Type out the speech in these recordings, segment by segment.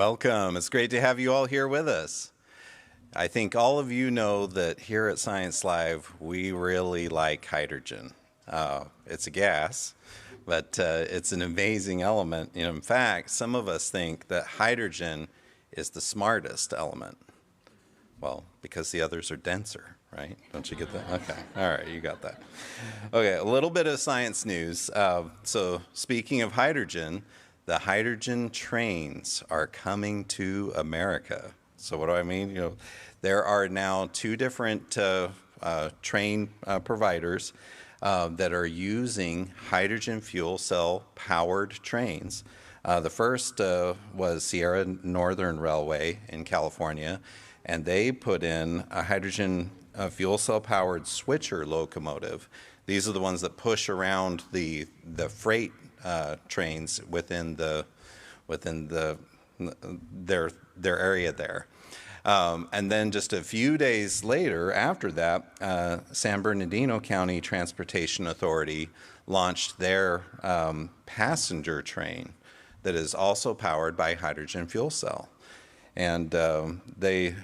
Welcome. It's great to have you all here with us. I think all of you know that here at Science Live, we really like hydrogen. It's a gas, but it's an amazing element. In fact, some of us think that hydrogen is the smartest element. Well, because the others are denser, right? Don't you get that? Okay. All right, you got that. Okay, a little bit of science news. So speaking of hydrogen, the hydrogen trains are coming to America. So what do I mean? There are now two different train providers that are using hydrogen fuel cell powered trains. The first was Sierra Northern Railway in California, and they put in a hydrogen fuel cell powered switcher locomotive. These are the ones that push around the freight trains within their area there. And then just a few days later after that, San Bernardino County Transportation Authority launched their passenger train that is also powered by hydrogen fuel cell. And they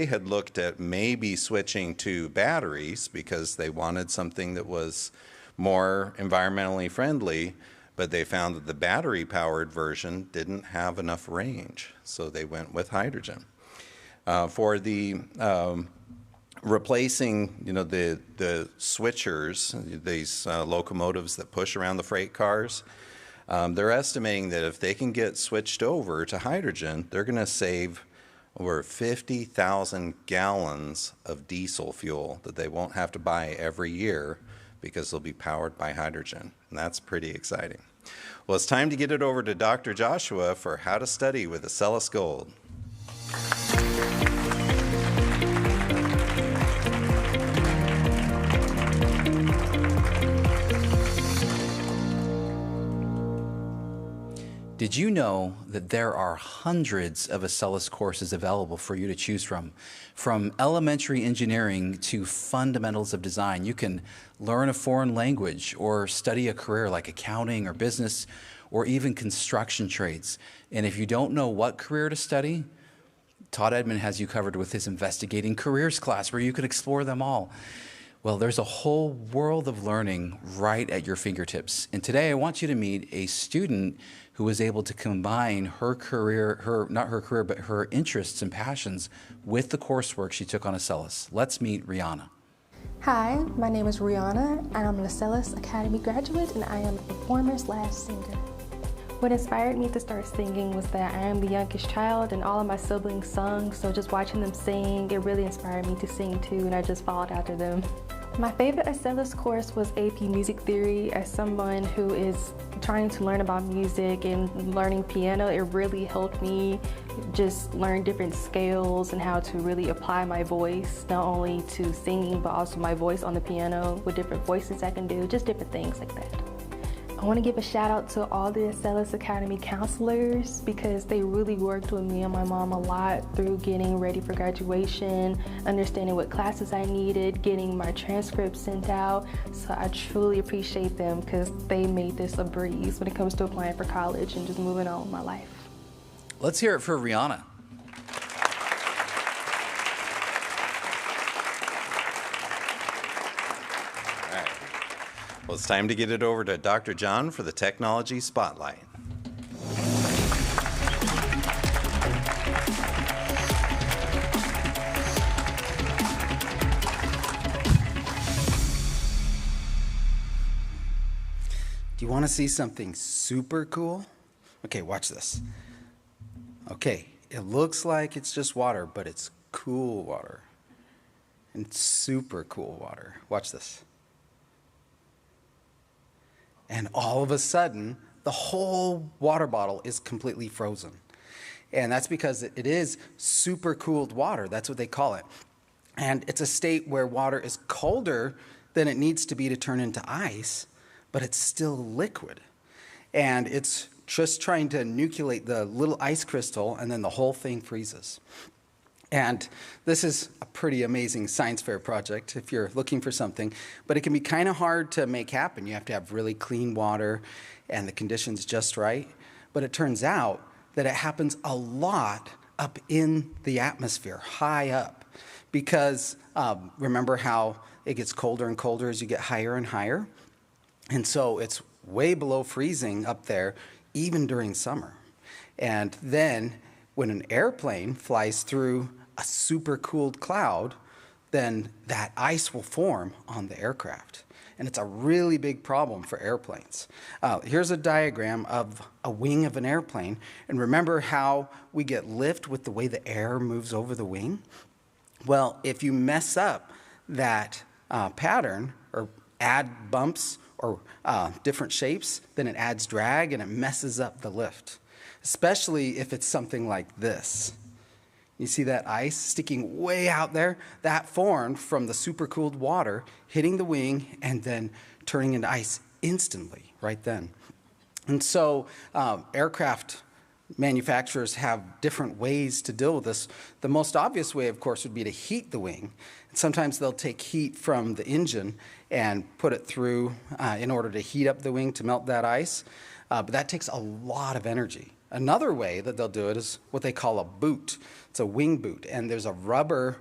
had looked at maybe switching to batteries because they wanted something that was more environmentally friendly, but they found that the battery-powered version didn't have enough range, so they went with hydrogen. For the replacing, the switchers, these locomotives that push around the freight cars, they're estimating that if they can get switched over to hydrogen, they're going to save over 50,000 gallons of diesel fuel that they won't have to buy every year because they'll be powered by hydrogen. And that's pretty exciting. Well, it's time to get it over to Dr. Joshua for How to Study with Acellus Gold. Did you know that there are hundreds of Acellus courses available for you to choose from? From elementary engineering to fundamentals of design, you can learn a foreign language or study a career like accounting or business or even construction trades. And if you don't know what career to study, Todd Edmond has you covered with his Investigating Careers class where you can explore them all. Well, there's a whole world of learning right at your fingertips. And today I want you to meet a student who was able to combine her career, not her career, but her interests and passions with the coursework she took on Acellus. Let's meet Rihanna. Hi, my name is Rihanna, and I'm an Acellus Academy graduate, and I am a performer/singer. What inspired me to start singing was that I am the youngest child, and all of my siblings sung, so just watching them sing, it really inspired me to sing too, and I just followed after them. My favorite Acellus course was AP Music Theory. As someone who is trying to learn about music and learning piano, it really helped me just learn different scales and how to really apply my voice, not only to singing, but also my voice on the piano with different voices I can do, just different things like that. I want to give a shout out to all the Acellus Academy counselors because they really worked with me and my mom a lot through getting ready for graduation, understanding what classes I needed, getting my transcripts sent out. So I truly appreciate them because they made this a breeze when it comes to applying for college and just moving on with my life. Let's hear it for Rihanna. Well, it's time to get it over to Dr. John for the Technology Spotlight. Do you want to see something super cool? Okay, watch this. Okay, it looks like it's just water, but it's cool water. And super cool water. Watch this. And all of a sudden, the whole water bottle is completely frozen. And that's because it is super cooled water. That's what they call it. And it's a state where water is colder than it needs to be to turn into ice, but it's still liquid. And it's just trying to nucleate the little ice crystal, and then the whole thing freezes. And this is a pretty amazing science fair project if you're looking for something, but it can be kind of hard to make happen. You have to have really clean water and the conditions just right. But it turns out that it happens a lot up in the atmosphere, high up, because remember how it gets colder and colder as you get higher and higher? And so it's way below freezing up there, even during summer. And then when an airplane flies through a super cooled cloud, then that ice will form on the aircraft. And it's a really big problem for airplanes. Here's a diagram of a wing of an airplane. And remember how we get lift with the way the air moves over the wing? Well, if you mess up that pattern or add bumps or different shapes, then it adds drag and it messes up the lift, especially if it's something like this. You see that ice sticking way out there? That formed from the supercooled water hitting the wing and then turning into ice instantly right then. And so aircraft manufacturers have different ways to deal with this. The most obvious way, of course, would be to heat the wing. And sometimes they'll take heat from the engine and put it through in order to heat up the wing to melt that ice. But that takes a lot of energy. Another way that they'll do it is what they call a boot. It's a wing boot, and there's a rubber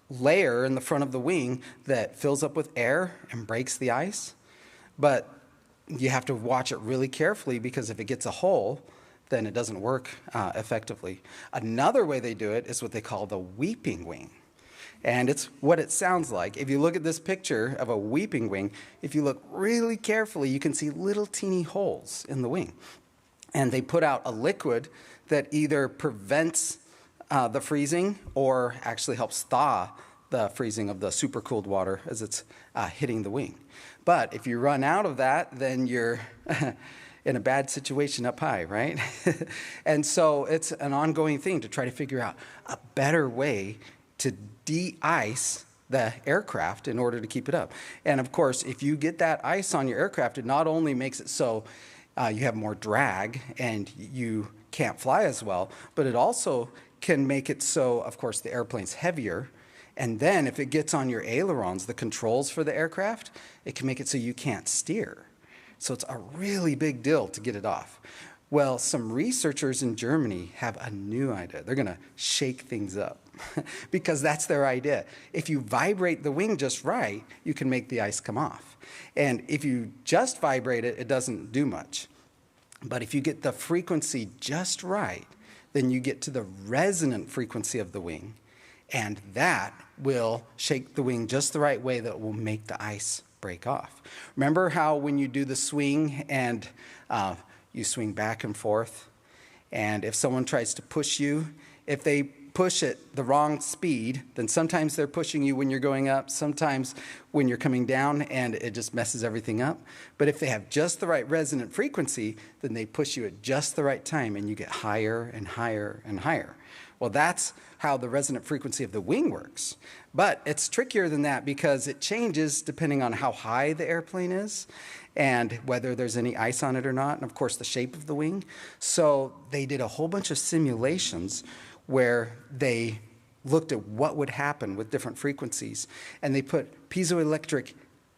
layer in the front of the wing that fills up with air and breaks the ice. But you have to watch it really carefully because if it gets a hole, then it doesn't work effectively. Another way they do it is what they call the weeping wing. And it's what it sounds like. If you look at this picture of a weeping wing, if you look really carefully, you can see little teeny holes in the wing. And they put out a liquid that either prevents the freezing or actually helps thaw the freezing of the supercooled water as it's hitting the wing. But if you run out of that, then you're in a bad situation up high, right? And so it's an ongoing thing to try to figure out a better way to de-ice the aircraft in order to keep it up. And of course, if you get that ice on your aircraft, it not only makes it so you have more drag and you can't fly as well, but it also can make it so, of course, the airplane's heavier. And then if it gets on your ailerons, the controls for the aircraft, it can make it so you can't steer. So it's a really big deal to get it off. Well, some researchers in Germany have a new idea. They're going to shake things up because that's their idea. If you vibrate the wing just right, you can make the ice come off. And if you just vibrate it, it doesn't do much. But if you get the frequency just right, then you get to the resonant frequency of the wing, and that will shake the wing just the right way that will make the ice break off. Remember how when you do the swing and you swing back and forth, and if someone tries to push you, if they push at the wrong speed, then sometimes they're pushing you when you're going up, sometimes when you're coming down, and it just messes everything up. But if they have just the right resonant frequency, then they push you at just the right time, and you get higher and higher and higher. Well, that's how the resonant frequency of the wing works. But it's trickier than that because it changes depending on how high the airplane is and whether there's any ice on it or not, and of course the shape of the wing. So they did a whole bunch of simulations where they looked at what would happen with different frequencies, and they put piezoelectric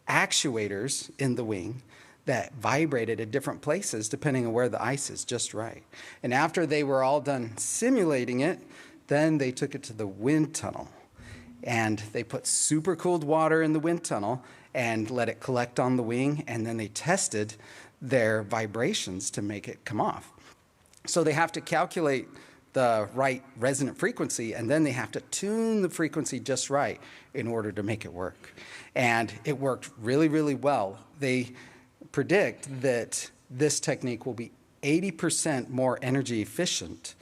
actuators in the wing that vibrated at different places depending on where the ice is just right. And after they were all done simulating it, then they took it to the wind tunnel. And they put supercooled water in the wind tunnel and let it collect on the wing, and then they tested their vibrations to make it come off. So they have to calculate the right resonant frequency, and then they have to tune the frequency just right in order to make it work. And it worked really, really well. They predict that this technique will be 80% more energy efficient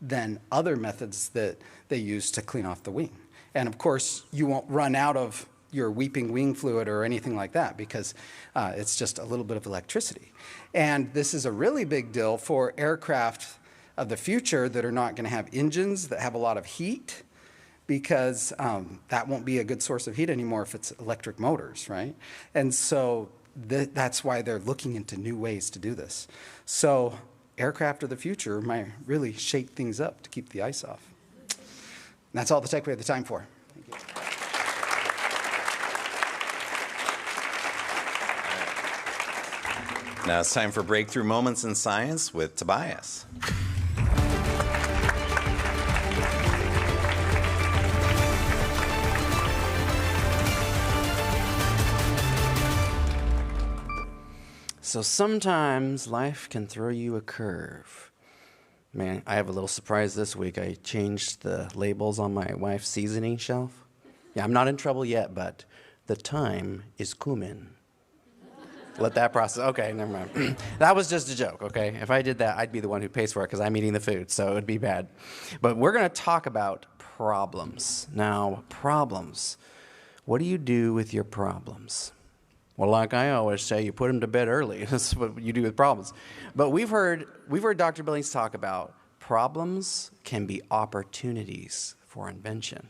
than other methods that they use to clean off the wing. And of course, you won't run out of your weeping wing fluid or anything like that because it's just a little bit of electricity. And this is a really big deal for aircraft of the future that are not going to have engines that have a lot of heat, because that won't be a good source of heat anymore if it's electric motors, right? And so that's why they're looking into new ways to do this. So aircraft of the future might really shake things up to keep the ice off. And that's all the tech we have the time for. Thank you. Now it's time for Breakthrough Moments in Science with Tobias. So sometimes life can throw you a curve. Man, I have a little surprise this week. I changed the labels on my wife's seasoning shelf. Yeah, I'm not in trouble yet, but the time is cumin. Let that process. Okay, never mind. That was just a joke, okay? If I did that, I'd be the one who pays for it because I'm eating the food, so it would be bad. But we're going to talk about problems. Now, problems. What do you do with your problems? Well, like I always say, you put them to bed early. That's what you do with problems. But we've heard Dr. Billings talk about problems can be opportunities for invention.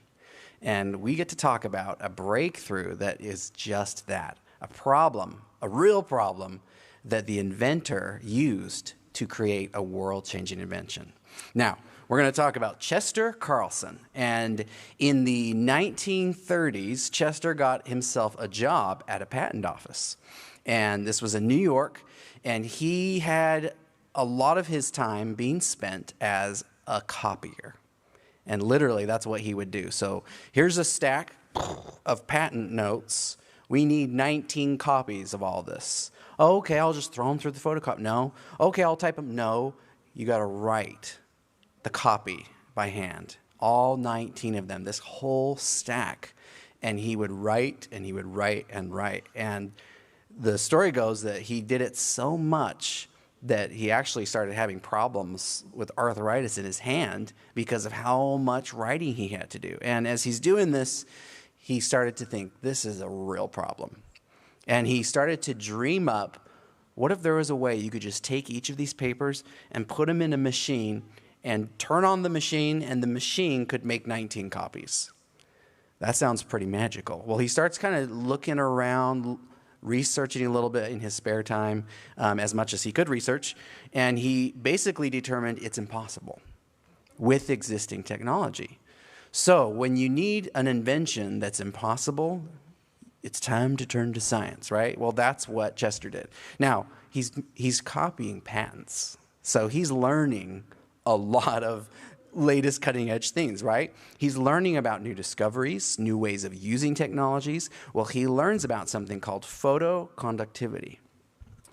And we get to talk about a breakthrough that is just that, a problem, a real problem that the inventor used to create a world-changing invention. Now, we're going to talk about Chester Carlson. And in the 1930s, Chester got himself a job at a patent office. And this was in New York. And he had a lot of his time being spent as a copier. And literally, that's what he would do. So here's a stack of patent notes. We need 19 copies of all this. Oh, okay, I'll just throw them through the photocopy. No. Okay, I'll type them. No. You got to write the copy by hand. All 19 of them, this whole stack. And he would write and he would write and write. And the story goes that he did it so much that he actually started having problems with arthritis in his hand because of how much writing he had to do. And as he's doing this, he started to think, this is a real problem. And he started to dream up, what if there was a way you could just take each of these papers and put them in a machine and turn on the machine, and the machine could make 19 copies. That sounds pretty magical. Well, he starts kind of looking around, researching a little bit in his spare time, as much as he could research, and he basically determined it's impossible with existing technology. So when you need an invention that's impossible, it's time to turn to science, right? Well, that's what Chester did. Now, he's copying patents, so he's learning a lot of latest cutting edge things, right? He's learning about new discoveries, new ways of using technologies. Well, he learns about something called photoconductivity.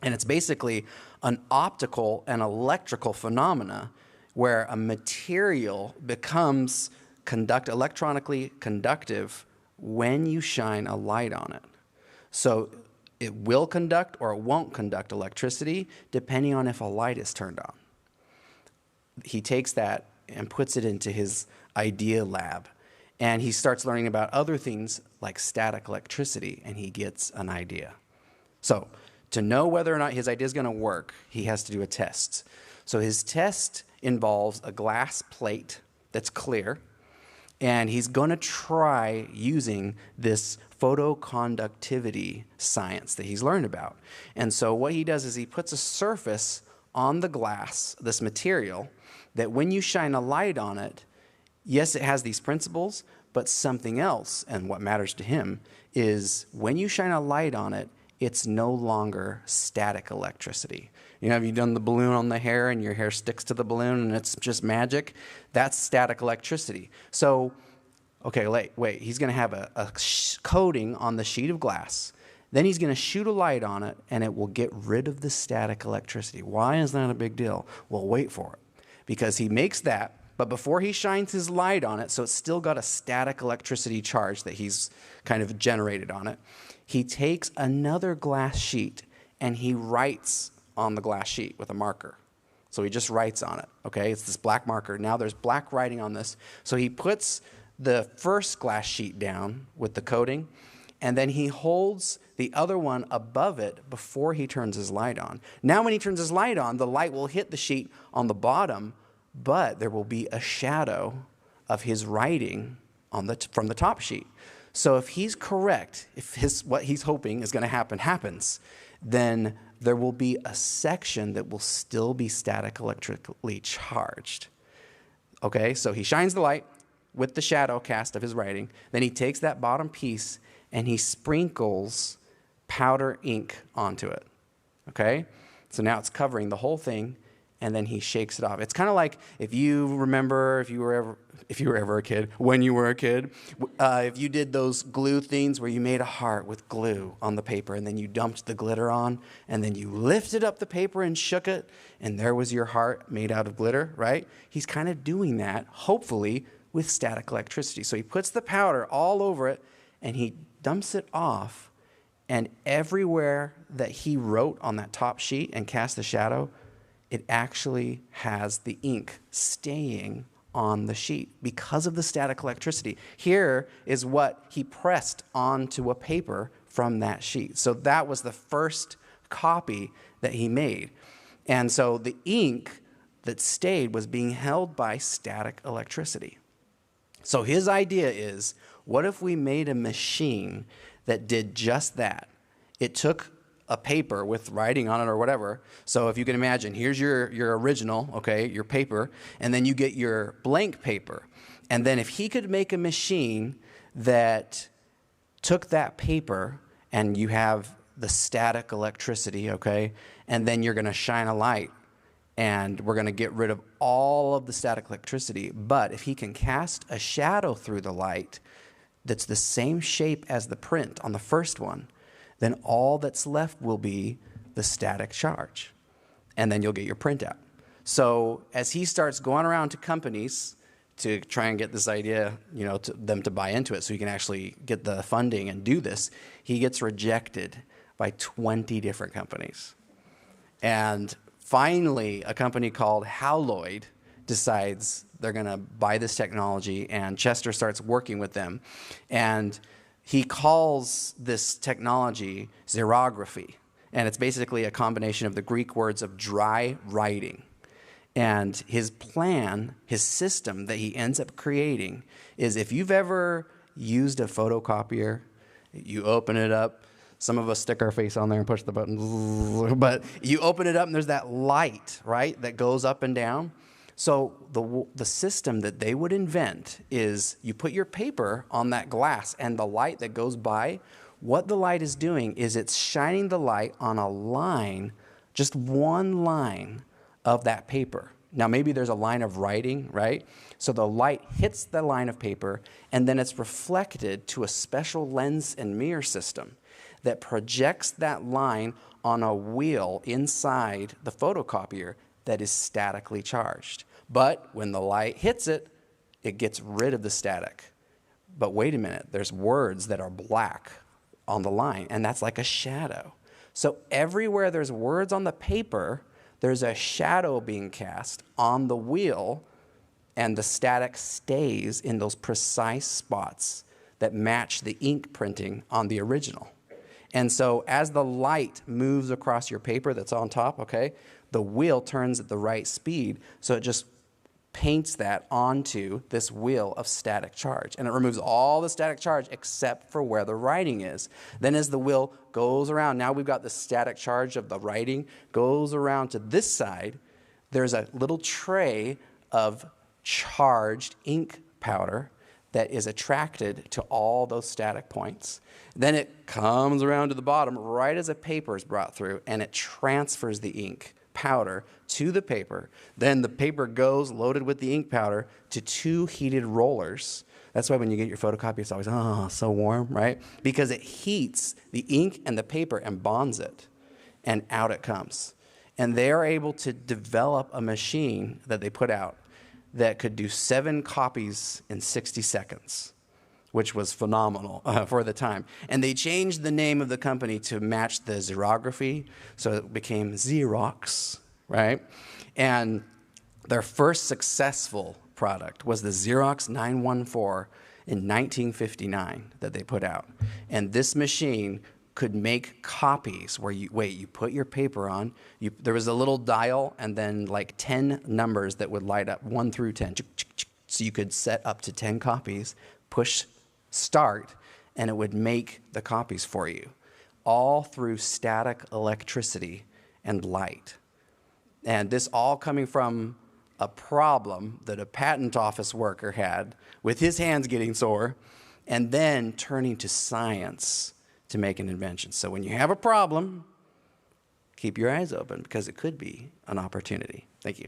And it's basically an optical and electrical phenomena where a material becomes electronically conductive when you shine a light on it. So it will conduct or it won't conduct electricity depending on if a light is turned on. He takes that and puts it into his idea lab. And he starts learning about other things like static electricity, and he gets an idea. So to know whether or not his idea is going to work, he has to do a test. So his test involves a glass plate that's clear, and he's going to try using this photoconductivity science that he's learned about. And so what he does is he puts a surface on the glass, this material, that when you shine a light on it, yes, it has these principles, but something else, and what matters to him, is when you shine a light on it, it's no longer static electricity. You know, have you done the balloon on the hair and your hair sticks to the balloon and it's just magic? That's static electricity. So, okay, wait, he's going to have a coating on the sheet of glass. Then he's going to shoot a light on it and it will get rid of the static electricity. Why is that a big deal? Well, wait for it. Because he makes that, but before he shines his light on it, so it's still got a static electricity charge that he's kind of generated on it, he takes another glass sheet and he writes on the glass sheet with a marker. So he just writes on it, okay? It's this black marker. Now there's black writing on this. So he puts the first glass sheet down with the coating, and then he holds the other one above it before he turns his light on. Now when he turns his light on, the light will hit the sheet on the bottom, but there will be a shadow of his writing on from the top sheet. So if he's correct, if what he's hoping is going to happen happens, then there will be a section that will still be static electrically charged. Okay, so he shines the light with the shadow cast of his writing. Then he takes that bottom piece and he sprinkles powder ink onto it. Okay, so now it's covering the whole thing. and then he shakes it off. It's kind of like if you remember, if you were ever a kid, when you were a kid, if you did those glue things where you made a heart with glue on the paper and then you dumped the glitter on and then you lifted up the paper and shook it and there was your heart made out of glitter, right? He's kind of doing that, hopefully, with static electricity. So he puts the powder all over it and he dumps it off, and everywhere that he wrote on that top sheet and cast the shadow, it actually has the ink staying on the sheet because of the static electricity. Here is what he pressed onto a paper from that sheet. So that was the first copy that he made. And so the ink that stayed was being held by static electricity. So his idea is, what if we made a machine that did just that? It took a paper with writing on it or whatever. So if you can imagine, here's your original, okay, your paper, and then you get your blank paper. And then if he could make a machine that took that paper and you have the static electricity, okay, and then you're going to shine a light and we're going to get rid of all of the static electricity. But if he can cast a shadow through the light that's the same shape as the print on the first one, then all that's left will be the static charge. And then you'll get your printout. So as he starts going around to companies to try and get this idea, to them to buy into it so he can actually get the funding and do this, he gets rejected by 20 different companies. And finally, a company called Haloid decides they're going to buy this technology, and Chester starts working with them. And he calls this technology xerography, and it's basically a combination of the Greek words of dry writing. And his plan, his system that he ends up creating is, if you've ever used a photocopier, you open it up. Some of us stick our face on there and push the button, but you open it up and there's that light, right, that goes up and down. So the system that they would invent is you put your paper on that glass, and the light that goes by, what the light is doing is it's shining the light on a line, just one line of that paper. Now maybe there's a line of writing, right? So the light hits the line of paper, and then it's reflected to a special lens and mirror system that projects that line on a wheel inside the photocopier that is statically charged. But when the light hits it, it gets rid of the static. But wait a minute, there's words that are black on the line, and that's like a shadow. So everywhere there's words on the paper, there's a shadow being cast on the wheel, and the static stays in those precise spots that match the ink printing on the original. And so as the light moves across your paper that's on top, okay, the wheel turns at the right speed, so it just paints that onto this wheel of static charge. And it removes all the static charge except for where the writing is. Then as the wheel goes around, now we've got the static charge of the writing, goes around to this side, there's a little tray of charged ink powder that is attracted to all those static points. Then it comes around to the bottom right as a paper is brought through, and it transfers the ink powder to the paper. Then the paper goes loaded with the ink powder to 2 heated rollers. That's why when you get your photocopy, it's always, so warm, right? Because it heats the ink and the paper and bonds it, and out it comes. And they are able to develop a machine that they put out that could do 7 copies in 60 seconds, which was phenomenal for the time. And they changed the name of the company to match the xerography, so it became Xerox, right? And their first successful product was the Xerox 914 in 1959 that they put out. And this machine could make copies where you put your paper on, there was a little dial and then like 10 numbers that would light up 1 through 10. So you could set up to 10 copies, push start, and it would make the copies for you, all through static electricity and light. And this all coming from a problem that a patent office worker had with his hands getting sore, and then turning to science to make an invention. So when you have a problem, keep your eyes open because it could be an opportunity. Thank you.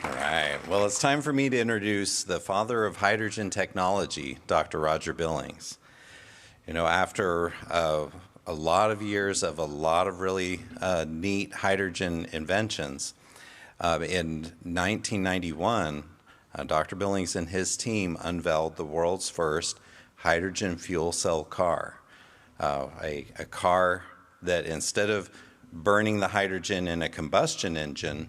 All right. Well, it's time for me to introduce the father of hydrogen technology, Dr. Roger Billings. You know, after a lot of years of a lot of really neat hydrogen inventions, in 1991, Dr. Billings and his team unveiled the world's first hydrogen fuel cell car, a car that instead of burning the hydrogen in a combustion engine,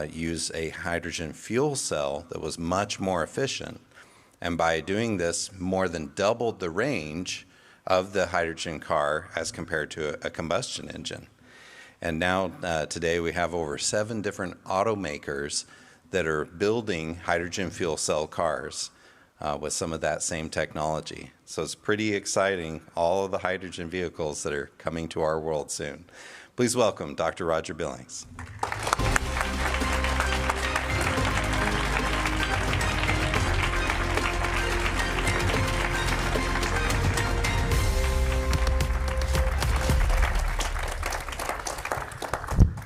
used a hydrogen fuel cell that was much more efficient. And by doing this, more than doubled the range of the hydrogen car as compared to a combustion engine. And now, today, we have over 7 different automakers that are building hydrogen fuel cell cars with some of that same technology. So it's pretty exciting, all of the hydrogen vehicles that are coming to our world soon. Please welcome Dr. Roger Billings.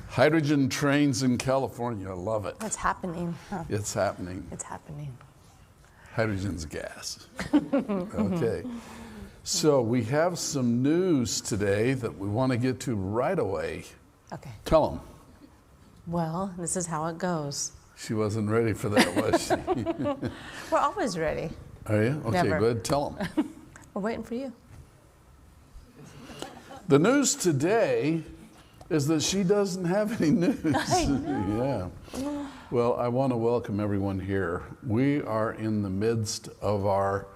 Hydrogen trains in California, I love it. It's happening. Huh? It's happening. It's happening. Hydrogen's gas. Okay. So we have some news today that we want to get to right away. Okay. Tell them. Well, this is how it goes. She wasn't ready for that, was she? We're always ready. Are you? Okay, Never. go ahead, tell them. We're waiting for you. The news today is that she doesn't have any news. I know. Yeah. Well, I want to welcome everyone here. We are in the midst of our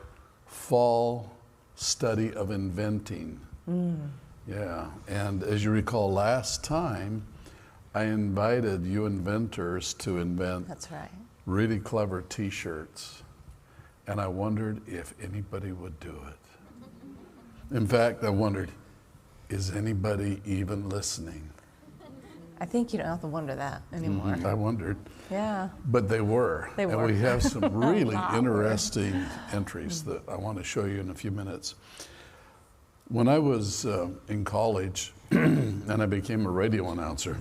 fall study of inventing. Yeah. And as you recall, last time I invited you inventors to invent That's right. really clever t-shirts. And I wondered if anybody would do it. In fact, I wondered, is anybody even listening? I think you don't have to wonder that anymore. I wondered. Yeah. But they were. They and were. we have some really Wow. interesting entries that I want to show you in a few minutes. When I was in college and I became a radio announcer,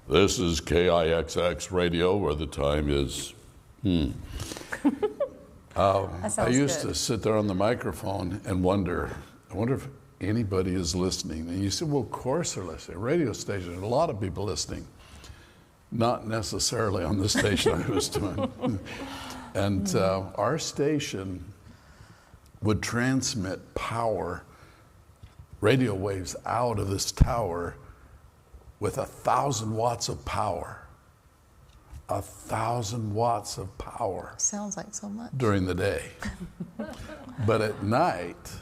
this is KIXX radio where the time is. That sounds I used good. to sit there on the microphone and wonder if anybody is listening. And you said, well, of course they're listening. Radio station, a lot of people listening. Not necessarily on the station I was doing. And our station would transmit power, radio waves out of this tower with 1,000 watts of power. 1,000 watts of power Sounds like so much. during the day. But at night,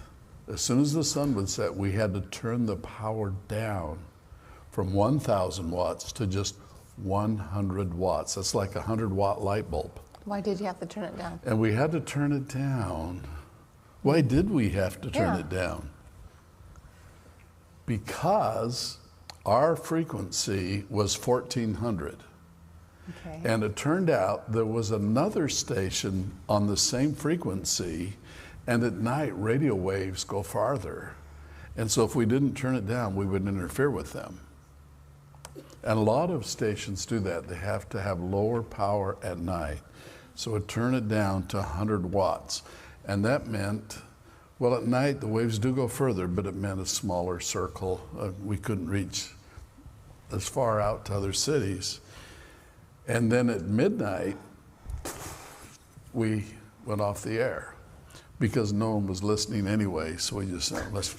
as soon as the sun would set, we had to turn the power down from 1,000 watts to just 100 watts. That's like a 100-watt light bulb. Why did you have to turn it down? And we had to turn it down. Why did we have to turn Yeah. it down? Because our frequency was 1,400. Okay. And it turned out there was another station on the same frequency, and at night radio waves go farther. And so if we didn't turn it down, we would interfere with them. And a lot of stations do that. They have to have lower power at night. So it turn it down to 100 watts. And that meant, well, at night the waves do go further, but it meant a smaller circle. We couldn't reach as far out to other cities. And then at midnight, we went off the air because no one was listening anyway. So we just said, let's.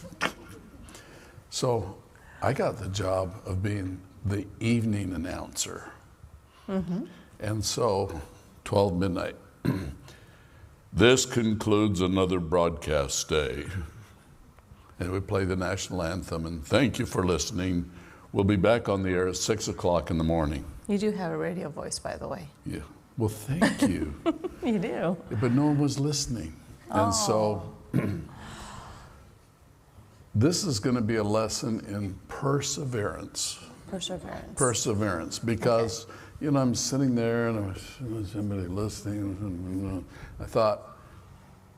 So I got the job of being the evening announcer. And so 12 midnight. This concludes another broadcast day. And we play the national anthem and thank you for listening. We'll be back on the air at 6 o'clock in the morning. You do have a radio voice, by the way. Yeah. Well, thank you. You do. But no one was listening. And so this is going to be a lesson in perseverance. Perseverance. Perseverance. Because, you know, I'm sitting there and I was somebody listening. I thought,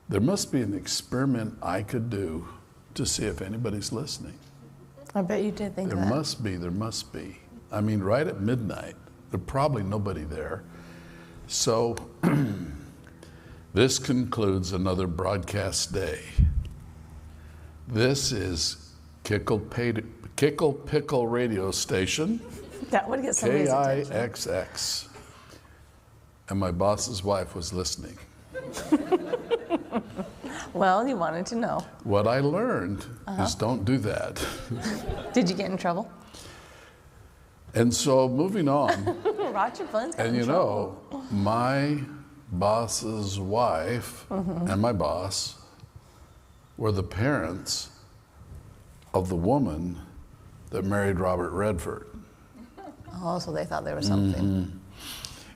There must be an experiment I could do to see if anybody's listening. I bet you did think There that. must be. I mean, right at midnight, there's probably nobody there. So this concludes another broadcast day. This is Kickle Pickle Radio Station, That would get somebody's attention. KIXX. And my boss's wife was listening. Well, you wanted to know. What I learned is don't do that. Did you get in trouble? And so moving on, Roger Flynn's got and in you trouble. know, my boss's wife and my boss were the parents of the woman that married Robert Redford. Oh, so they thought there was something.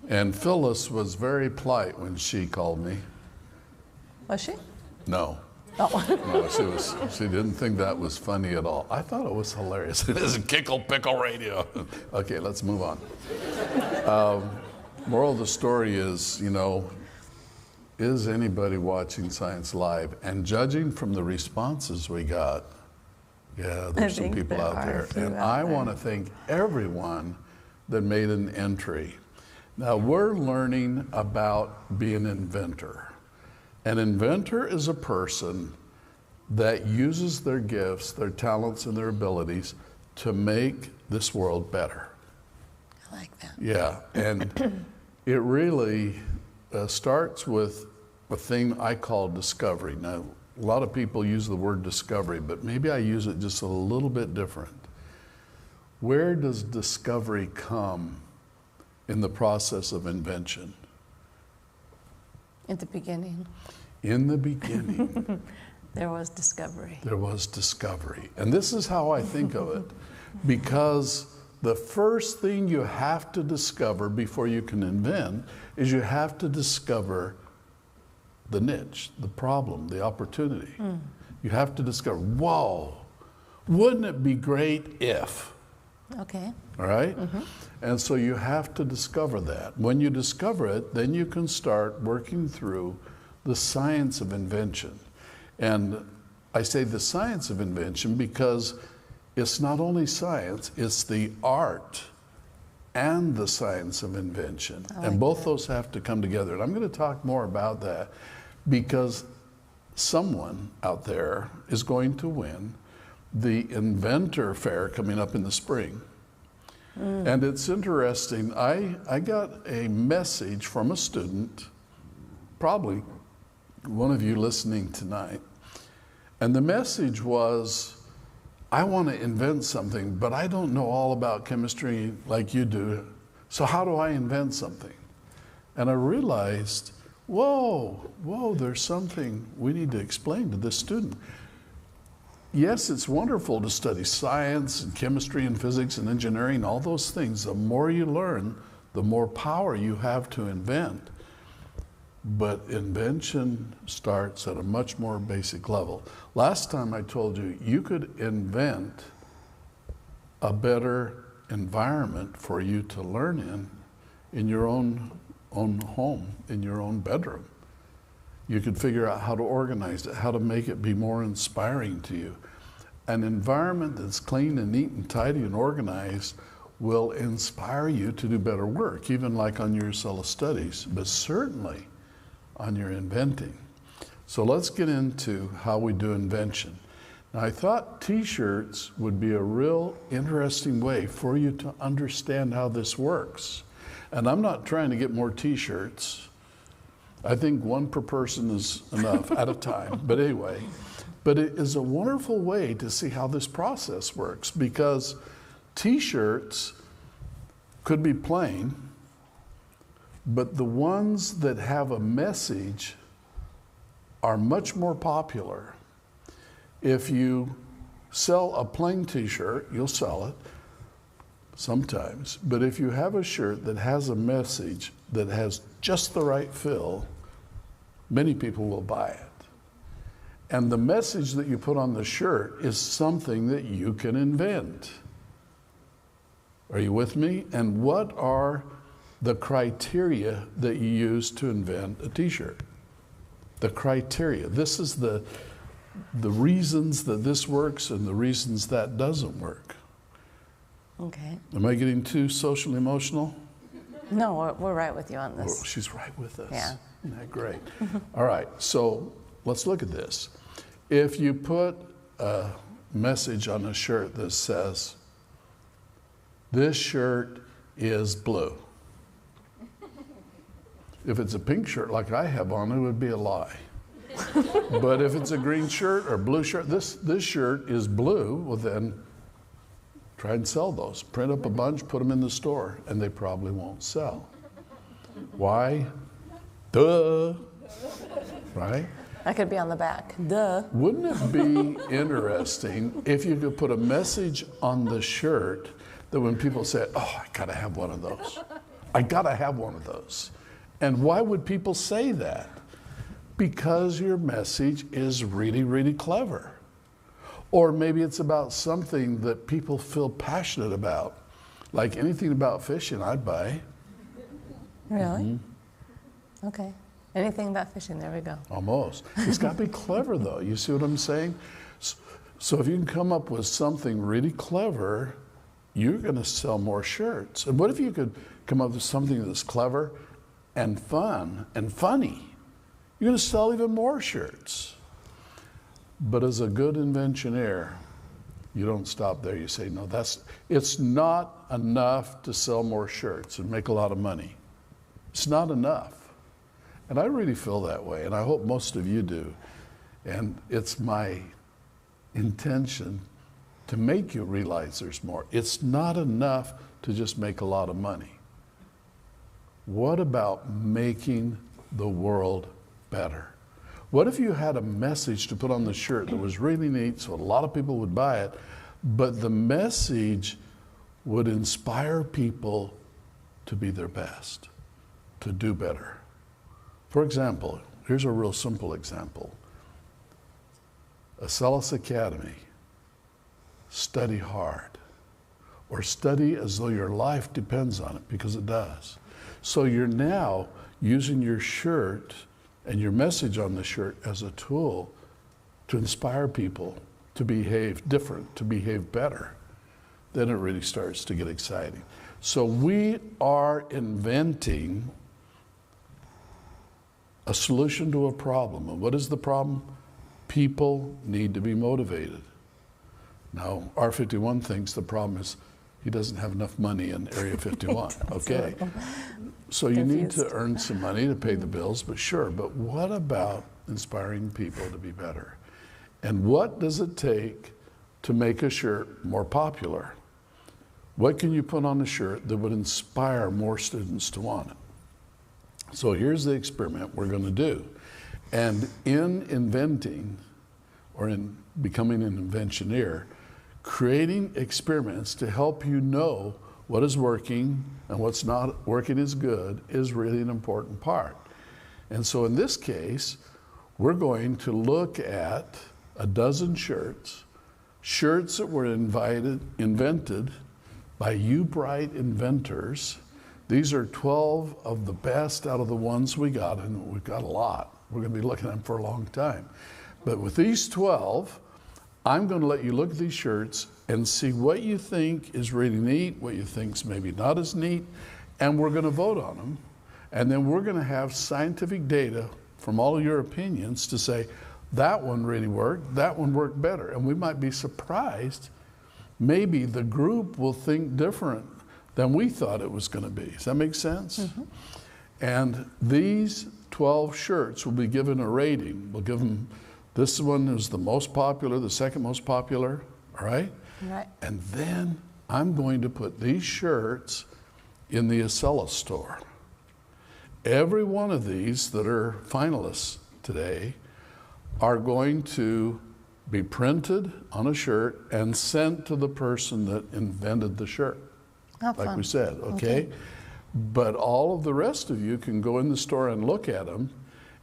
And Phyllis was very polite when she called me. Was she? No. Oh. No, she didn't think that was funny at all. I thought it was hilarious. It is Kickle Pickle Radio. Okay, let's move on. Moral of the story is, you know, is anybody watching Science Live? And judging from the responses we got, yeah, there's some think people there out are a there. few And out I there. want to thank everyone that made an entry. Now, we're learning about being an inventor. An inventor is a person that uses their gifts, their talents, and their abilities to make this world better. I like that. Yeah, and it really starts with a thing I call discovery. Now, a lot of people use the word discovery, but maybe I use it just a little bit different. Where does discovery come in the process of invention? At the beginning, In the beginning, there was discovery. there was discovery. And this is how I think of it, because the first thing you have to discover before you can invent is you have to discover the niche, the problem, the opportunity. You have to discover, whoa, wouldn't it be great if? Okay. All right? And so you have to discover that. When you discover it, then you can start working through the science of invention. And I say the science of invention because it's not only science, it's the art and the science of invention. And both those have to come together. And I'm going to talk more about that because someone out there is going to win the Inventor Fair coming up in the spring. And it's interesting, I got a message from a student, probably one of you listening tonight, and the message was, I want to invent something, but I don't know all about chemistry like you do, so how do I invent something? And I realized, whoa, there's something we need to explain to this student. Yes, it's wonderful to study science and chemistry and physics and engineering, all those things. The more you learn, the more power you have to invent. But invention starts at a much more basic level. Last time I told you, you could invent a better environment for you to learn in your own home, in your own bedroom. You could figure out how to organize it, how to make it be more inspiring to you. An environment that's clean and neat and tidy and organized will inspire you to do better work, even like on your cell of studies, but certainly on your inventing. So let's get into how we do invention. Now, I thought t-shirts would be a real interesting way for you to understand how this works. And I'm not trying to get more t-shirts. I think one per person is enough at a time. But anyway, but it is a wonderful way to see how this process works, because t-shirts could be plain, but the ones that have a message are much more popular. If you sell a plain t-shirt, you'll sell it sometimes, but if you have a shirt that has a message that has just the right fill, many people will buy it. And the message that you put on the shirt is something that you can invent. Are you with me? And what are the criteria that you use to invent a t-shirt? the criteria. This is the reasons that this works and the reasons that doesn't work. Okay. Am I getting too social emotional? No, we're right with you on Oh, this. she's right with us. Yeah. Isn't that great? All right, so let's look at this. If you put a message on a shirt that says, this shirt is blue. If it's a pink shirt like I have on, it would be a lie. But if it's a green shirt or blue shirt, this shirt is blue, well then try and sell those. Print up a bunch, put them in the store, and they probably won't sell. Why? Duh. Right? That could be on the back. Duh. Wouldn't it be interesting if you could put a message on the shirt that when people say, oh, I gotta have one of those. I gotta have one of those. And why would people say that? Because your message is really, really clever. Or maybe it's about something that people feel passionate about. Like anything about fishing, I'd buy. Really? Mm-hmm. Okay. Anything about fishing, there we go. Almost. It's got to be clever, though. You see what I'm saying? So if you can come up with something really clever, you're going to sell more shirts. And what if you could come up with something that's clever and fun and funny? You're going to sell even more shirts. But as a good inventioneer, you don't stop there. You say, no, it's not enough to sell more shirts and make a lot of money. It's not enough. And I really feel that way, and I hope most of you do. And it's my intention to make you realize there's more. It's not enough to just make a lot of money. What about making the world better? What if you had a message to put on the shirt that was really neat so a lot of people would buy it, but the message would inspire people to be their best, to do better? For example, here's a real simple example. Acellus Academy, study hard, or study as though your life depends on it, because it does. So you're now using your shirt and your message on the shirt as a tool to inspire people to behave different, to behave better. Then it really starts to get exciting. So we are inventing a solution to a problem. And what is the problem? People need to be motivated. Now, R51 thinks the problem is he doesn't have enough money in Area 51. Okay. So you need to earn some money to pay the bills, but sure. But what about inspiring people to be better? And what does it take to make a shirt more popular? What can you put on a shirt that would inspire more students to want it? So here's the experiment we're going to do. And in inventing, or in becoming an inventioneer, creating experiments to help you know what is working and what's not working as good is really an important part. And so in this case, we're going to look at a dozen shirts that were invented by you bright inventors. These are 12 of the best out of the ones we got, and we've got a lot. We're going to be looking at them for a long time. But with these 12, I'm going to let you look at these shirts and see what you think is really neat, what you think's maybe not as neat, and we're going to vote on them. And then we're going to have scientific data from all of your opinions to say, that one really worked, that one worked better. And we might be surprised. Maybe the group will think different than we thought it was going to be. Does that make sense? Mm-hmm. And these 12 shirts will be given a rating. We'll give them, this one is the most popular, the second most popular, all right? Right. And then I'm going to put these shirts in the Acellus store. Every one of these that are finalists today are going to be printed on a shirt and sent to the person that invented the shirt. How like fun. we said, okay? But all of the rest of you can go in the store and look at them,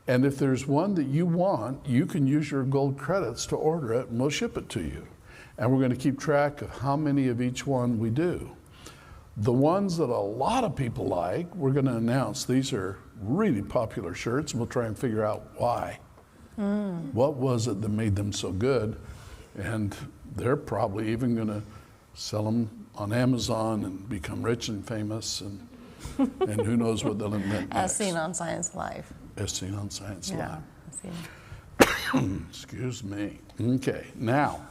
and if there's one that you want, you can use your gold credits to order it, and we'll ship it to you. And we're going to keep track of how many of each one we do. The ones that a lot of people like, we're going to announce these are really popular shirts, and we'll try and figure out why. What was it that made them so good? And they're probably even going to sell them on Amazon and become rich and famous, and who knows what they'll invent next. As seen on Science Live. As seen on Science Live. Yeah. As seen. Excuse me. Okay, now,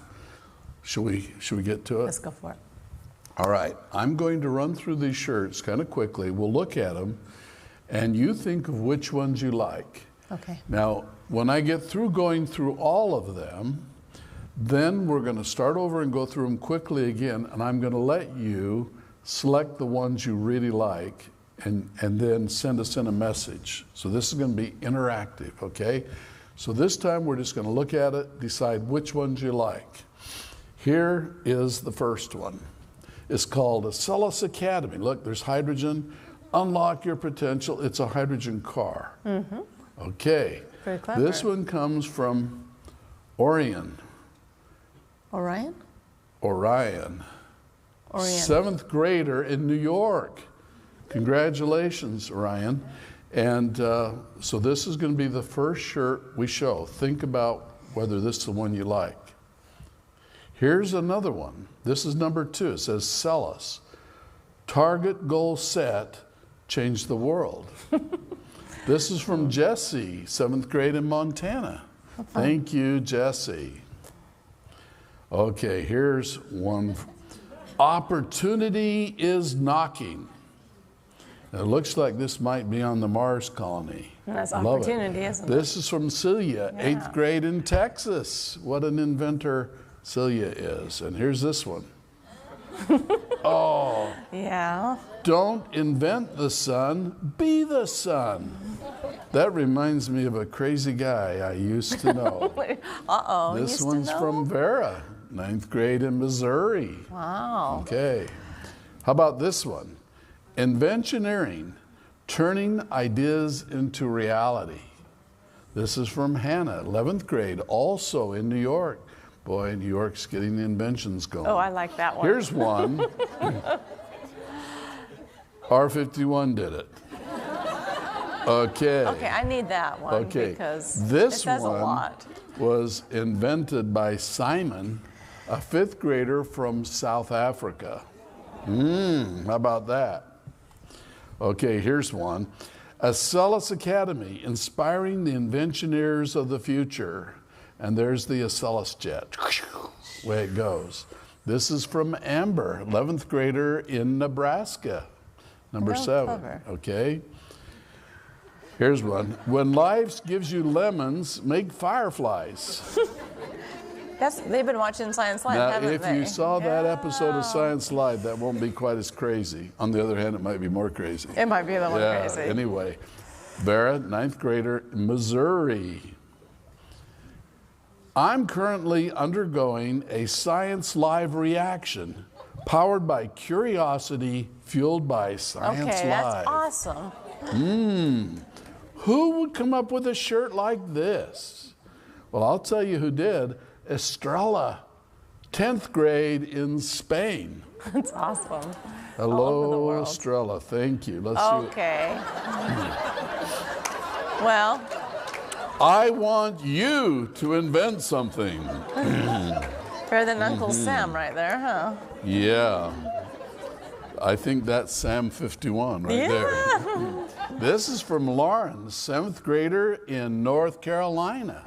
should we get to it? Let's go for it. All right, I'm going to run through these shirts kind of quickly. We'll look at them, and you think of which ones you like. Okay. Now, when I get through going through all of them, then we're going to start over and go through them quickly again, and I'm going to let you select the ones you really like and then send us in a message. So this is going to be interactive, okay? So this time we're just going to look at it, decide which ones you like. Here is the first one. It's called Acellus Academy. Look, there's hydrogen. Unlock your potential. It's a hydrogen car. Mm-hmm. Okay. Very clever. This one comes from Orion. Orion? Orion. Orion. 7th grader in New York. Congratulations, Orion. And so this is going to be the first shirt we show. Think about whether this is the one you like. Here's another one. This is number 2. It says, sell us. Target, goal set, change the world. This is from Jesse, 7th grade in Montana. Thank you, Jesse. Okay, here's one. Opportunity is knocking. It looks like this might be on the Mars colony. And that's Love opportunity, it. isn't it? This is from Celia, Yeah. 8th grade in Texas. What an inventor Celia is. And here's this one. Oh, Yeah. don't invent the sun, be the sun. That reminds me of a crazy guy I used to know. Uh-oh. This used to one's know? from Vera, 9th grade in Missouri. Wow. Okay. How about this one? Inventioneering, turning ideas into reality. This is from Hannah, 11th grade, also in New York. Boy, New York's getting the inventions going. Oh, I like that one. Here's one. R51 did it. Okay. Okay, I need that one Okay. because This it says one a lot. was invented by Simon, a 5th grader from South Africa. How about that? Okay, here's one. Acellus Academy, inspiring the inventioneers of the future. And there's the Acellus jet. Way it goes. This is from Amber, 11th grader in Nebraska. Number 7. Clever. Okay. Here's one. When life gives you lemons, make fireflies. They've been watching Science Live, Now, haven't if they? you saw that episode of Science Live, that won't be quite as crazy. On the other hand, it might be more crazy. It might be a little crazy. Anyway, Vera, 9th grader, Missouri. I'm currently undergoing a Science Live reaction powered by curiosity, fueled by Science Okay, Live. that's awesome. Who would come up with a shirt like this? Well, I'll tell you who did. Estrella, 10th grade in Spain. That's awesome. All over the Hello, world. Estrella. Thank you. Let's see. Okay. Well, I want you to invent something. better than Uncle Sam right there, huh? Yeah. I think that's Sam 51 right there. This is from Lauren, 7th grader in North Carolina.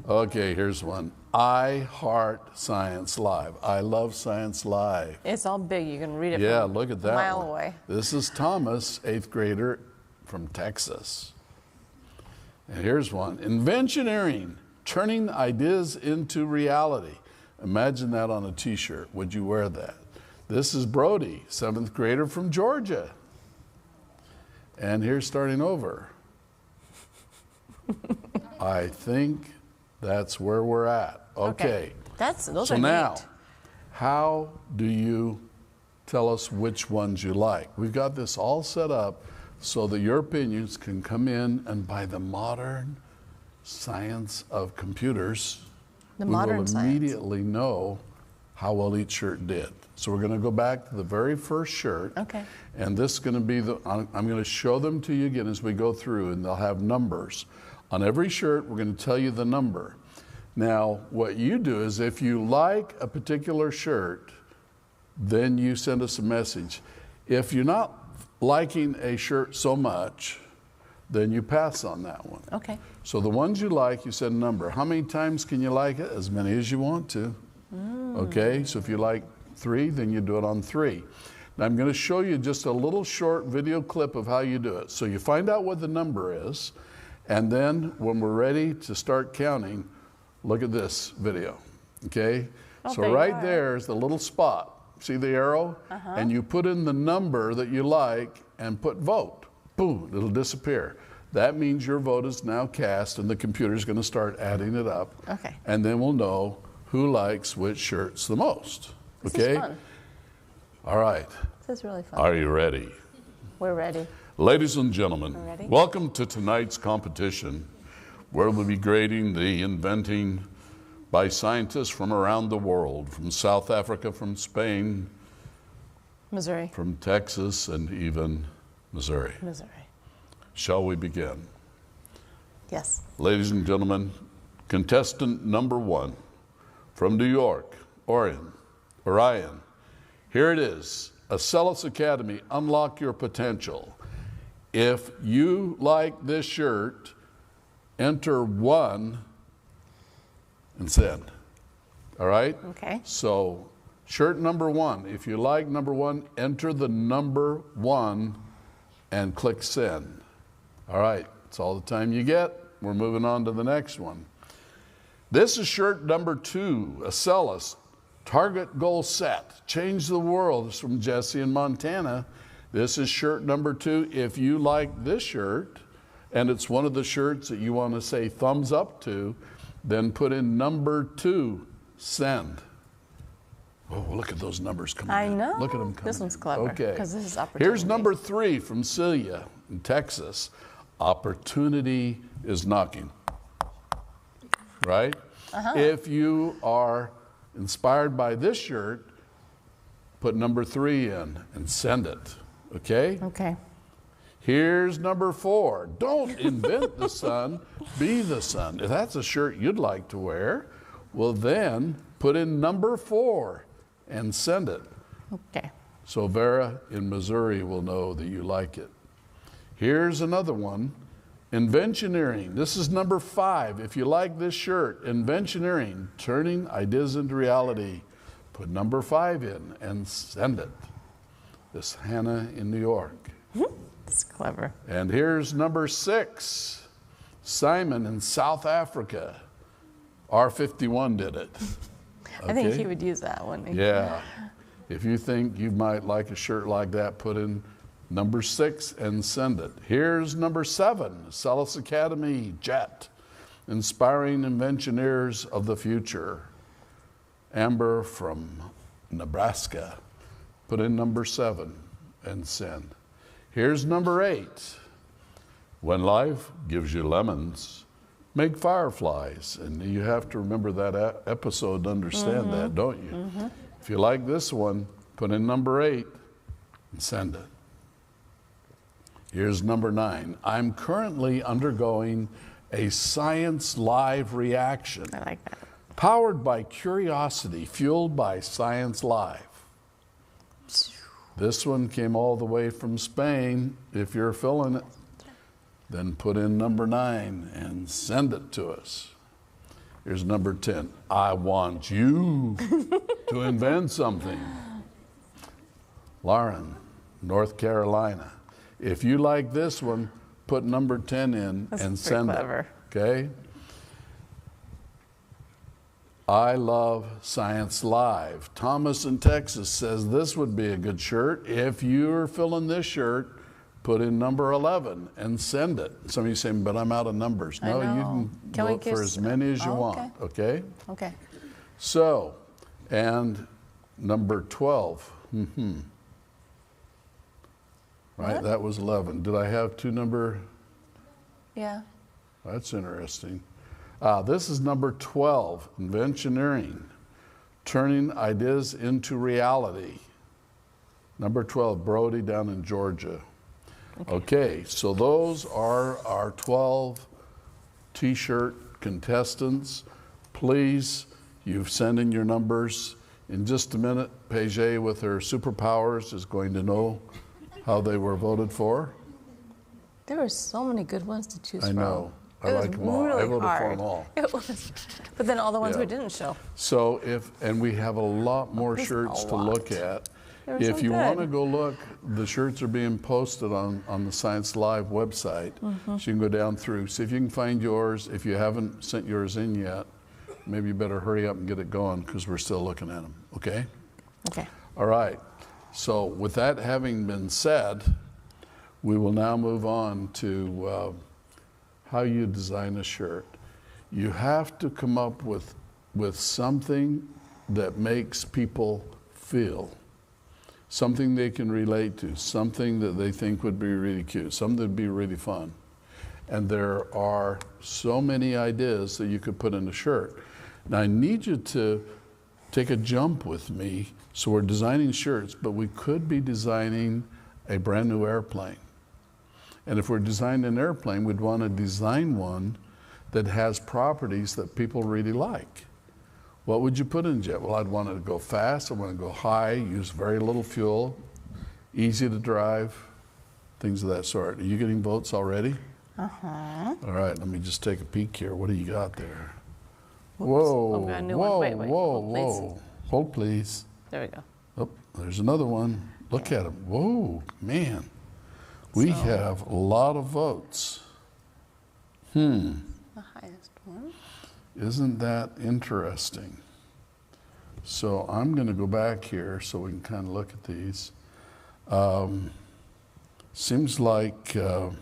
Okay, here's one. I heart Science Live. I love Science Live. It's all big. You can read it Yeah, from look at that a mile one. away. This is Thomas, 8th grader from Texas. And here's one. Inventioneering, turning ideas into reality. Imagine that on a t-shirt. Would you wear that? This is Brody, 7th grader from Georgia. And here's starting over. I think that's where we're at. Okay. Those So are now, neat. how do you tell us which ones you like? We've got this all set up so that your opinions can come in, and by the modern science of computers, The we modern will science. immediately know how well each shirt did. So we're going to go back to the very first shirt. Okay. And this is going to be I'm going to show them to you again as we go through, and they'll have numbers. On every shirt, we're going to tell you the number. Now, what you do is if you like a particular shirt, then you send us a message. If you're not liking a shirt so much, then you pass on that one. Okay. So the ones you like, you send a number. How many times can you like it? As many as you want to. Okay, so if you like 3, then you do it on 3. Now I'm going to show you just a little short video clip of how you do it. So you find out what the number is, and then when we're ready to start counting, look at this video. Okay, so right there is the little spot. See the arrow? And you put in the number that you like and put vote. Boom, it'll disappear. That means your vote is now cast, and the computer's going to start adding it up. Okay. And then we'll know who likes which shirts the most. This Okay? is fun. All right. This is really fun. Are you ready? We're ready. Ladies and gentlemen, Ready? welcome to tonight's competition, where we'll be grading the inventing by scientists from around the world, from South Africa, from Spain, Missouri. from Texas, and even Missouri. Missouri. Shall we begin? Yes. Ladies and gentlemen, contestant number 1 from New York, Orion. Here it is, Acellus Academy, unlock your potential. If you like this shirt, enter 1 and send. All right? Okay. So shirt number 1, if you like number 1, enter the number 1 and click send. All right, that's all the time you get. We're moving on to the next one. This is shirt number 2, Acellus, target goal set, change the world. It's from Jesse in Montana. This is shirt number 2. If you like this shirt, and it's one of the shirts that you want to say thumbs up to, then put in number 2, send. Oh, look at those numbers coming I in. know. Look at them coming This one's in. clever, Okay. 'cause this is opportunity. Here's number 3 from Celia in Texas. Opportunity is knocking. Right? If you are inspired by this shirt, put number 3 in and send it. Okay? Okay. Here's number 4. Don't invent the sun, be the sun. If that's a shirt you'd like to wear, well then put in number 4 and send it. Okay. So Vera in Missouri will know that you like it. Here's another one. Inventioneering. This is number 5. If you like this shirt, Inventioneering, turning ideas into reality. Put number 5 in and send it. This Hannah in New York. It's clever. And here's number 6. Simon in South Africa. R51 did it. I think Okay? he would use that one. Yeah. If you think you might like a shirt like that, put in number 6 and send it. Here's number 7, Acellus Academy Jet, inspiring inventioneers of the future. Amber from Nebraska. Put in number 7 and send. Here's number 8, when life gives you lemons, make fireflies. And you have to remember that episode to understand that, don't you? If you like this one, put in number 8 and send it. Here's number 9. I'm currently undergoing a Science Live reaction. I like that. Powered by curiosity, fueled by Science Live. This one came all the way from Spain. If you're feeling it, then put in number 9 and send it to us. Here's number 10. I want you to invent something. Lauren, North Carolina. If you like this one, put number 10 in That's and pretty send clever. it. Okay? I love Science Live. Thomas in Texas says this would be a good shirt. If you're filling this shirt, put in number 11 and send it. Some of you say, but I'm out of numbers. No, you can we vote for just- as many as you Oh, want. Okay? Okay. So, and number 12. Right, What? that was 11. Did I have 2 number? Yeah. That's interesting. This is number 12, Inventioneering, turning ideas into reality. Number 12, Brody down in Georgia. Okay, so those are our 12 T-shirt contestants, please, you've sent in your numbers. In just a minute, Paige with her superpowers is going to know how they were voted for. There were so many good ones to choose from. I know. I It like was them all. really I voted hard. for them all. It was. But then all the ones Yeah. we didn't show. So and we have a lot more There's shirts a to lot. look at. They were If so you want to good. go look, the shirts are being posted on the Science Live website. Mm-hmm. So you can go down through, see if you can find yours. If you haven't sent yours in yet, maybe you better hurry up and get it going because we're still looking at them, okay? Okay. All right. So with that having been said, we will now move on to how you design a shirt. You have to come up with something that makes people feel, something they can relate to, something that they think would be really cute, something that would be really fun. And there are so many ideas that you could put in a shirt. Now I need you to take a jump with me. So we're designing shirts, but we could be designing a brand new airplane. And if we're designing an airplane, we'd want to design one that has properties that people really like. What would you put in jet? Well, I'd want it to go fast, I want it to go high, use very little fuel, easy to drive, things of that sort. Are you getting votes already? Uh-huh. All right, let me just take a peek here. What do you got there? Whoops. Whoa, Oh, we got a new whoa, one. Wait. whoa, Hold, please. whoa. Hold, please. There we go. Oh, there's another one. Look at him. Whoa, man. We have a lot of votes. The highest one. Isn't that interesting? So I'm going to go back here so we can kind of look at these. Seems like the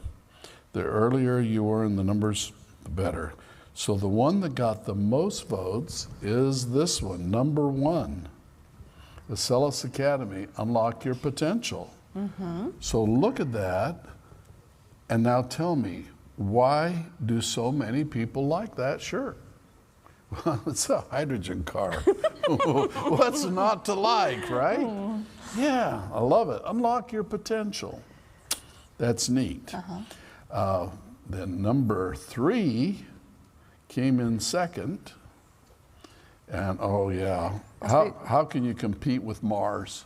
earlier you were in the numbers, the better. So the one that got the most votes is this one, number 1. The Acellus Academy, Unlock Your Potential. So look at that, and now tell me, why do so many people like that shirt? Well, it's a hydrogen car. What's not to like, right? Yeah, I love it. Unlock your potential. That's neat. Then number 3 came in second. And oh yeah, how can you compete with Mars?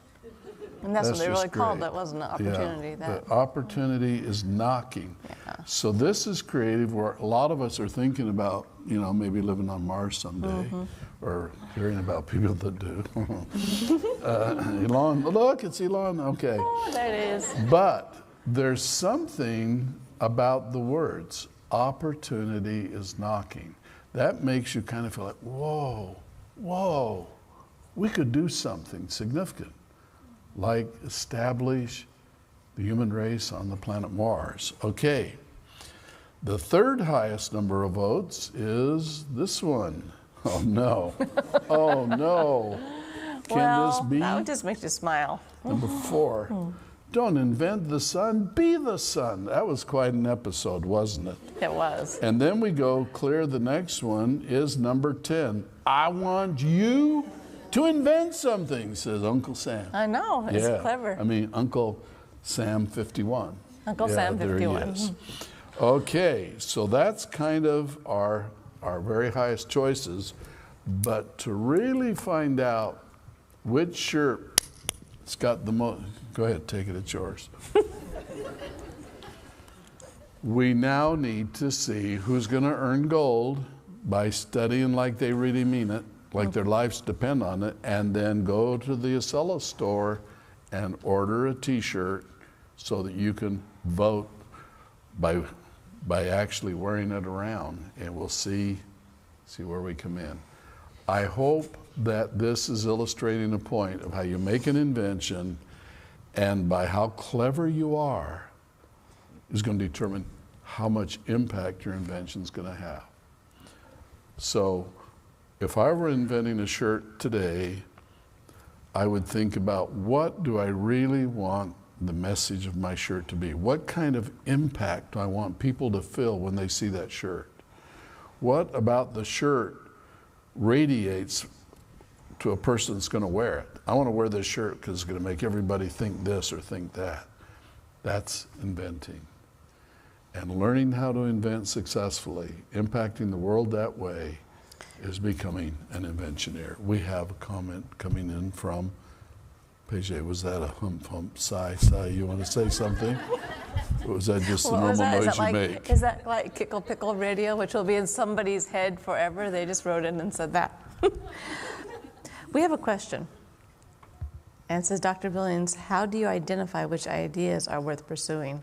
And that's what they really just called great. it, wasn't it? Opportunity. Yeah, That. the opportunity is knocking. Yeah. So this is creative where a lot of us are thinking about, maybe living on Mars someday, or hearing about people that do. Elon, look, it's Elon, okay. Oh, there it is. But there's something about the words, opportunity is knocking. That makes you kind of feel like, whoa, we could do something significant, like establish the human race on the planet Mars. Okay, the third highest number of votes is this one. Oh no, oh no. Can this be that would just make you smile. number 4? Don't invent the sun, be the sun. That was quite an episode, wasn't it? It was. And then we go clear, the next one is number 10. I want you to invent something, says Uncle Sam. I know. It's clever. I mean, Uncle Sam 51. Uncle Yeah, Sam there he 51. is. Okay, so that's kind of our very highest choices. But to really find out which shirt has got the most, go ahead, take it, it's yours. We now need to see who's going to earn gold by studying like they really mean it, like their lives depend on it, and then go to the Acellus store and order a t-shirt so that you can vote by actually wearing it around, and we'll see where we come in. I hope that this is illustrating a point of how you make an invention, and by how clever you are is going to determine how much impact your invention is going to have. So if I were inventing a shirt today, I would think about, what do I really want the message of my shirt to be? What kind of impact do I want people to feel when they see that shirt? What about the shirt radiates to a person that's going to wear it? I want to wear this shirt because it's going to make everybody think this or think that. That's inventing. And learning how to invent successfully, impacting the world that way, is becoming an inventioneer. We have a comment coming in from PJ. Was that a hump, sigh? You want to say something? Or was that just the normal noise you make? Is that like Kickle Pickle Radio, which will be in somebody's head forever? They just wrote in and said that. We have a question. And it says, Dr. Billings, how do you identify which ideas are worth pursuing?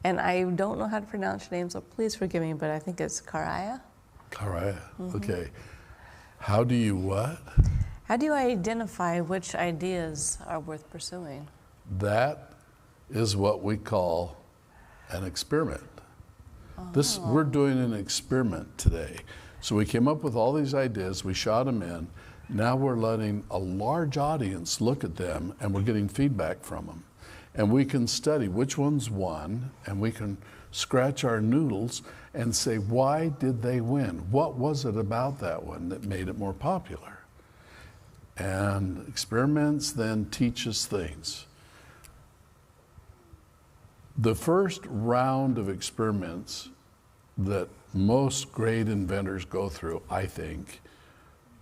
And I don't know how to pronounce your name, so please forgive me, but I think it's Karaya. Karaya, okay. How do you what? How do you identify which ideas are worth pursuing? That is what we call an experiment. We're doing an experiment today. So we came up with all these ideas, we shot them in. Now we're letting a large audience look at them, and we're getting feedback from them. And we can study which ones won, and we can scratch our noodles and say, why did they win? What was it about that one that made it more popular? And experiments then teach us things. The first round of experiments that most great inventors go through, I think,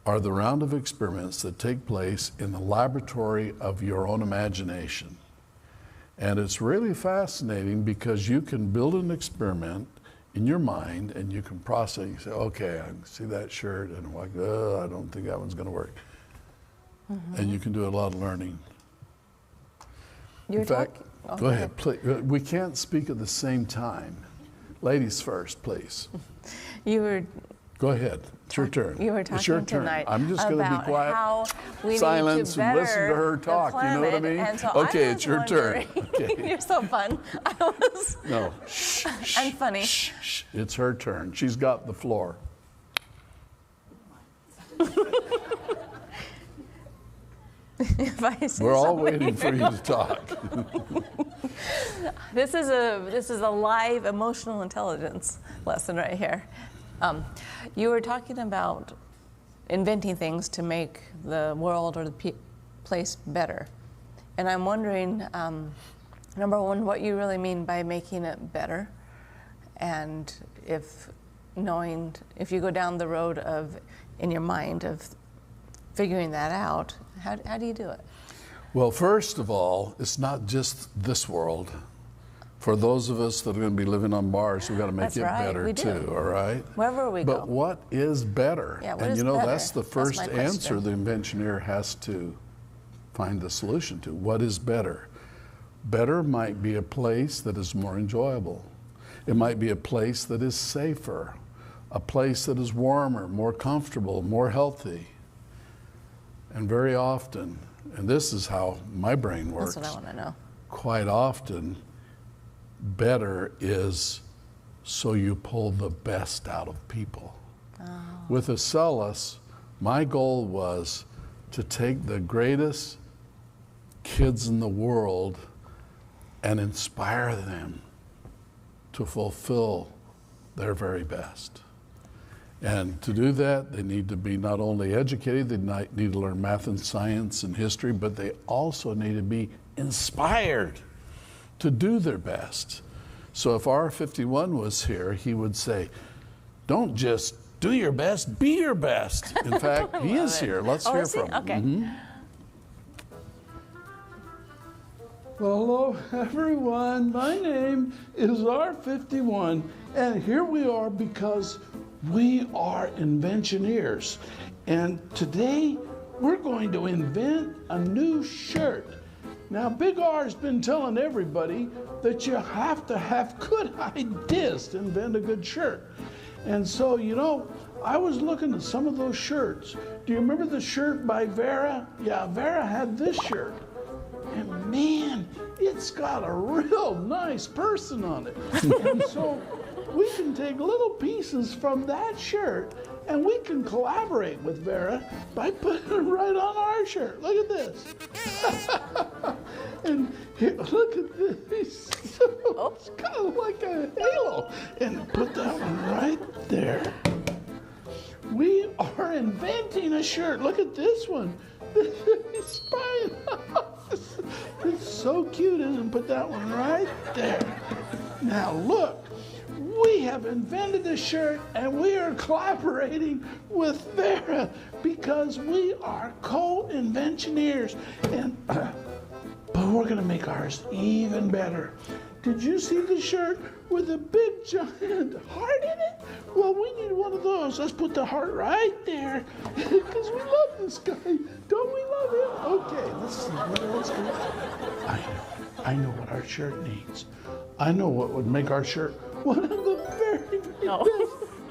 are the round of experiments that take place in the laboratory of your own imagination. And it's really fascinating because you can build an experiment in your mind and you can process it. You say, okay, I can see that shirt, and I'm like, I don't think that one's going to work. And you can do a lot of learning. In fact, go ahead, please. We can't speak at the same time. Ladies first, please. Go ahead. It's your turn. You were it's your talking turn. tonight I'm just going to be quiet, how we silence, need to and listen to her talk. You know what I mean? And so okay, it's your turn. Okay. You're so fun. No. Shh, I'm funny. Shh. It's her turn. She's got the floor. We're all waiting for you to talk. This is a live emotional intelligence lesson right here. You were talking about inventing things to make the world or the place better. And I'm wondering, number one, what you really mean by making it better. And if you go down the road of, in your mind, of figuring that out, how do you do it? Well, first of all, it's not just this world. For those of us that are going to be living on Mars, we've got to make That's it right, better we do. too, all right? Wherever we go. But what is better? Yeah, what and is you know, better? that's the first That's my answer question. the inventioneer has to find the solution to. What is better? Better might be a place that is more enjoyable. It might be a place that is safer, a place that is warmer, more comfortable, more healthy. And very often, and this is how my brain works. That's what I want to know. Quite often, better is so you pull the best out of people. With Acellus, my goal was to take the greatest kids in the world and inspire them to fulfill their very best. And to do that, they need to be not only educated, they need to learn math and science and history, but they also need to be inspired to do their best. So if R51 was here, he would say, don't just do your best, be your best. In fact, he is here. Let's hear from him. Okay. Well, hello, everyone. My name is R51, and here we are because we are inventioneers. And today, we're going to invent a new shirt. Now, Big R's been telling everybody that you have to have good ideas to invent a good shirt. And so, you know, I was looking at some of those shirts. Do you remember the shirt by Vera? Yeah, Vera had this shirt. And man, it's got a real nice person on it. And so we can take little pieces from that shirt and we can collaborate with Vera by putting it right on our shirt. Look at this. And here, look at this. It's kind of like a halo. And put that one right there. We are inventing a shirt. Look at this one. He's spying off. It's so cute, isn't it? Put that one right there. Now look, we have invented a shirt and we are collaborating with Vera because we are co-inventioneers. And but we're gonna make ours even better. Did you see the shirt with a big giant heart in it? Well, we need one of those. Let's put the heart right there because we love this guy. Don't we love him? Okay, let's see what else do I know what our shirt needs. I know what would make our shirt one of the very best.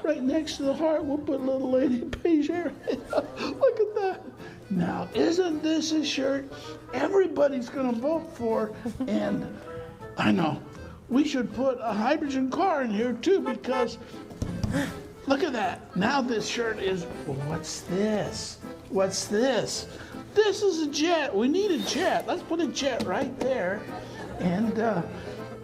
Right next to the heart, we'll put little Lady Paige hair. Look at that. Now, isn't this a shirt everybody's gonna vote for? And I know, we should put a hydrogen car in here too because look at that. Now this shirt is, well, what's this? What's this? This is a jet. We need a jet. Let's put a jet right there. And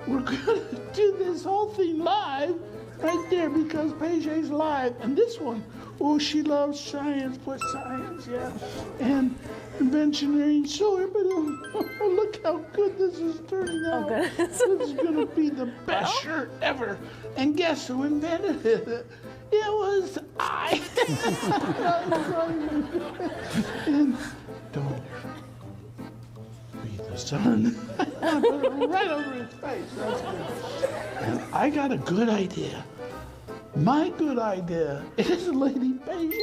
we're gonna do this whole thing live right there because Paige's live. And this one, oh, she loves science. Put science, yeah. And inventioneering, so everybody, oh, look how good this is turning out. Oh, this is gonna be the best shirt ever. And guess who invented it? It was I. And don't be the sun. Right over his face. That's good. And I got a good idea. My good idea is Lady Paige.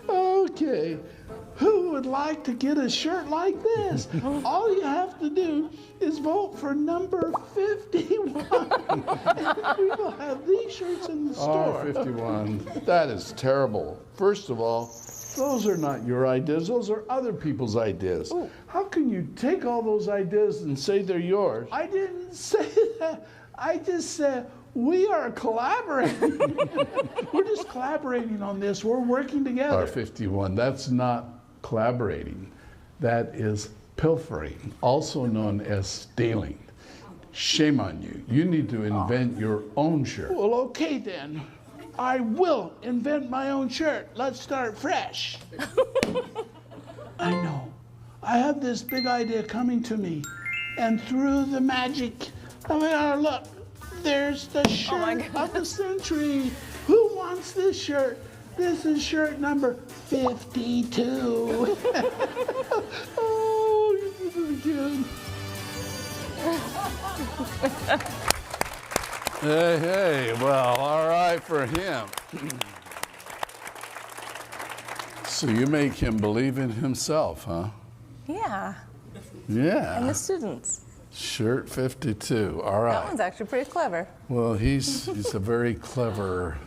Okay, who would like to get a shirt like this? All you have to do is vote for number 51. And we will have these shirts in the store. R51, that is terrible. First of all, those are not your ideas, those are other people's ideas. Ooh. How can you take all those ideas and say they're yours? I didn't say that. I just said we are collaborating. We're just collaborating on this. We're working together. R51, that's not collaborating. That is pilfering, also known as stealing. Shame on you. You need to invent your own shirt. Well, okay then. I will invent my own shirt. Let's start fresh. I know. I have this big idea coming to me. And through the magic of it, look, there's the shirt of the century. Who wants this shirt? This is shirt number 52. Oh, you did it again. Hey, well, all right for him. So you make him believe in himself, huh? Yeah. Yeah. And the students. Shirt 52, all right. That one's actually pretty clever. Well, he's a very clever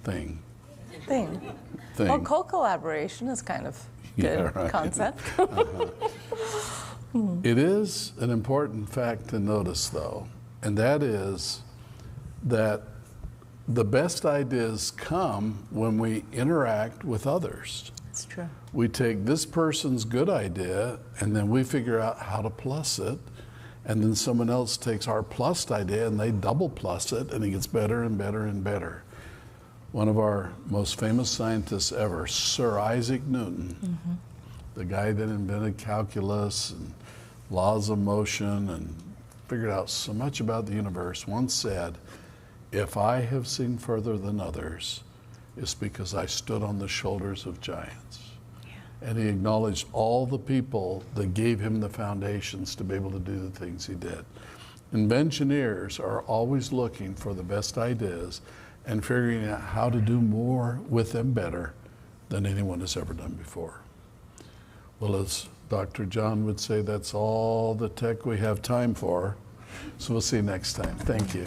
thing. Well, co-collaboration is kind of good concept. It is an important fact to notice, though, and that is that the best ideas come when we interact with others. It's true. We take this person's good idea and then we figure out how to plus it, and then someone else takes our plus idea and they double plus it, and it gets better and better and better. One of our most famous scientists ever, Sir Isaac Newton, the guy that invented calculus and laws of motion and figured out so much about the universe, once said, "If I have seen further than others, it's because I stood on the shoulders of giants." And he acknowledged all the people that gave him the foundations to be able to do the things he did. Inventioneers are always looking for the best ideas and figuring out how to do more with them better than anyone has ever done before. Well, as Dr. John would say, that's all the tech we have time for. So we'll see you next time. Thank you.